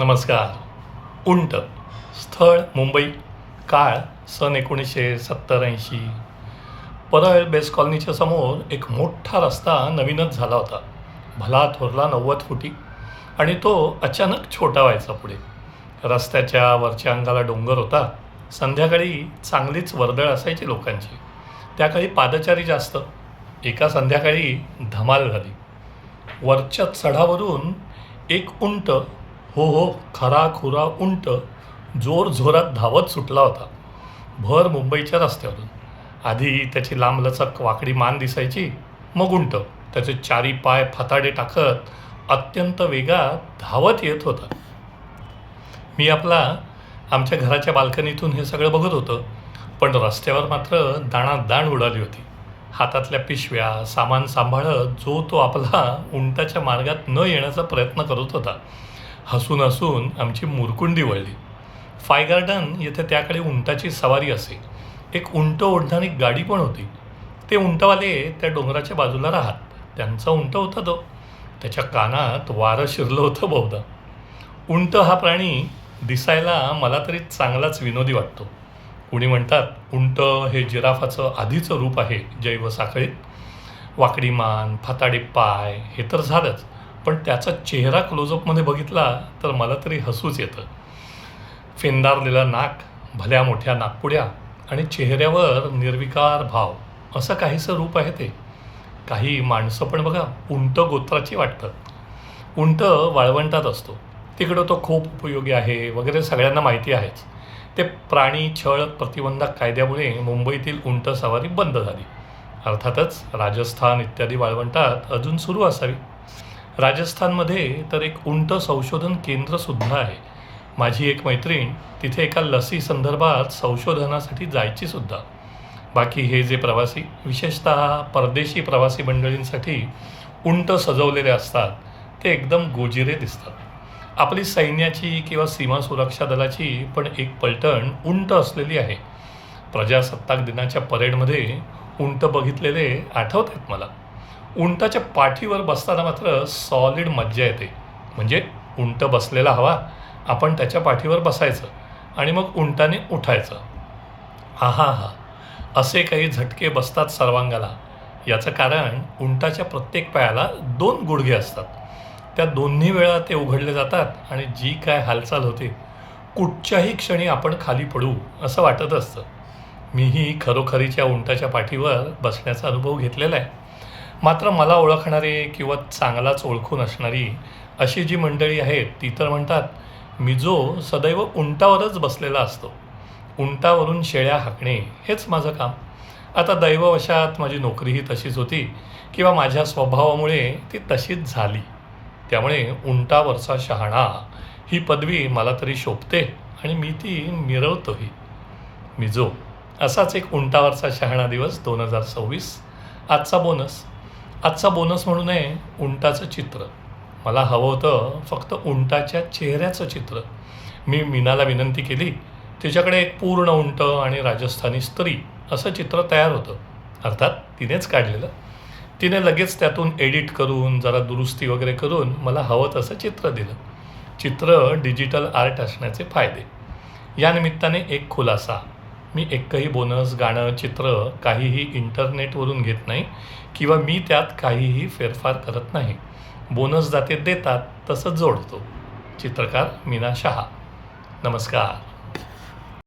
नमस्कार. उंट. स्थळ मुंबई. काळ सन 1970-80. परळ बेस कॉलनीच्या समोर एक मोठा रस्ता नवीनच झाला होता. भला थोरला 90 फुटी आणि तो अचानक छोटा व्हायचा पुढे. रस्त्याच्या वरच्या अंगाला डोंगर होता. संध्याकाळी चांगलीच वर्दळ असायची लोकांची. त्या काळी पादचारी जास्त. एका संध्याकाळी धमाल झाली. वरच्या चढावरून एक उंट, हो खरा खुरा उंट, जोरजोरात धावत सुटला होता भर मुंबईच्या रस्त्यावरून. आधी त्याची लांबलचक वाकडी मान दिसायची, मग उंट त्याचे चारी पाय फताडे टाकत अत्यंत वेगात धावत येत होता. मी आमच्या घराच्या बाल्कनीतून हे सगळं बघत होतं, पण रस्त्यावर मात्र दाणादाण उडाली होती. हातातल्या पिशव्या सामान सांभाळत जो तो आपला उंटाच्या मार्गात न येण्याचा प्रयत्न करत होता. हसून हसून आमची मुरकुंडी वळली. फाय गार्डन येथे त्याकडे उंटाची सवारी असे. एक उंट ओढणारी गाडी पण होती. ते उंटवाले त्या डोंगराच्या बाजूला राहत. त्यांचा उंट होता तो. त्याच्या कानात वारं शिरलं होतं बहुधा. उंट हा प्राणी दिसायला मला तरी चांगलाच विनोदी वाटतो. कुणी म्हणतात उंट हे जिराफाचं आधीचं रूप आहे जैवसाखळीत. वाकडी मान, फताडे पाय हे तर झालंच, पण त्याचा चेहरा क्लोजअपमध्ये बघितला तर मला तरी हसूच येतं. फेंदारलेलं नाक, भल्या मोठ्या नाकपुड्या आणि चेहऱ्यावर निर्विकार भाव, असं काहीसं रूप आहे ते. काही माणसं पण बघा उंट गोत्राची वाटतात. उंट वाळवंटात असतो, तिकडं तो खूप उपयोगी आहे वगैरे सगळ्यांना माहिती आहेच. ते प्राणी छळ प्रतिबंधक कायद्यामुळे मुंबईतील उंट सवारी बंद झाली. अर्थातच राजस्थान इत्यादी वाळवंटात अजून सुरू असावी. राजस्थानमध्ये तर एक उंट संशोधन केंद्रसुद्धा आहे. माझी एक मैत्रीण तिथे एका लसी संदर्भात संशोधनासाठी जायची सुद्धा. बाकी हे जे प्रवासी, विशेषतः परदेशी प्रवासी मंडळींसाठी उंट सजवलेले असतात ते एकदम गोजिरे दिसतात. आपली सैन्याची किंवा सीमा सुरक्षा दलाची पण एक पलटण उंट असलेली आहे. प्रजासत्ताक दिनाच्या परेडमध्ये उंट बघितलेले आठवत आहेत मला. उंटाच्या पाठीवर बसताना मात्र सॉलिड मज्जा येते. म्हणजे उंट बसलेला हवा, आपण त्याच्या पाठीवर बसायचं आणि मग उंटाने उठायचं. हा असे काही झटके बसतात सर्वांगाला. याचं कारण उंटाच्या प्रत्येक पायाला 2 गुडघे असतात. त्या दोन्ही वेळा ते उघडले जातात आणि जी काय हालचाल होते, कुठच्याही क्षणी आपण खाली पडू असं वाटत असतं. मीही खरोखरीच्या उंटाच्या पाठीवर बसण्याचा अनुभव घेतलेला आहे. मात्र मला ओळखणारे किंवा चांगलाच ओळखून असणारी अशी जी मंडळी आहेत ती तर म्हणतात, मी जो सदैव उंटावरच बसलेला असतो. उंटावरून शेळ्या हाकणे हेच माझं काम. आता दैववशात माझी नोकरीही तशीच होती किंवा माझ्या स्वभावामुळे ती तशीच झाली. त्यामुळे उंटावरचा शहाणा ही पदवी मला तरी शोभते आणि मी ती मिरवतोही. मी जो असाच एक उंटावरचा शहाणा दिवस 2026. आजचा बोनस म्हणू नये उंटाचं चित्र. मला हवं होतं फक्त उंटाच्या चेहऱ्याचं चित्र. मी मीनाला विनंती केली. तिच्याकडे एक पूर्ण उंट आणि राजस्थानी स्त्री असं चित्र तयार होतं. अर्थात तिनेच काढलेलं. तिने लगेच त्यातून एडिट करून जरा दुरुस्ती वगैरे करून मला हवं तसं चित्र दिलं. चित्र डिजिटल आर्ट असण्याचे फायदे. या निमित्ताने एक खुलासा, मी एकही बोनस, गाणं, चित्र काहीही इंटरनेटवरून घेत नाही किंवा मी त्यात काहीही फेरफार करत नाही. बोनस दाते देतात तसं जोडतो. चित्रकार मीना शहा. नमस्कार.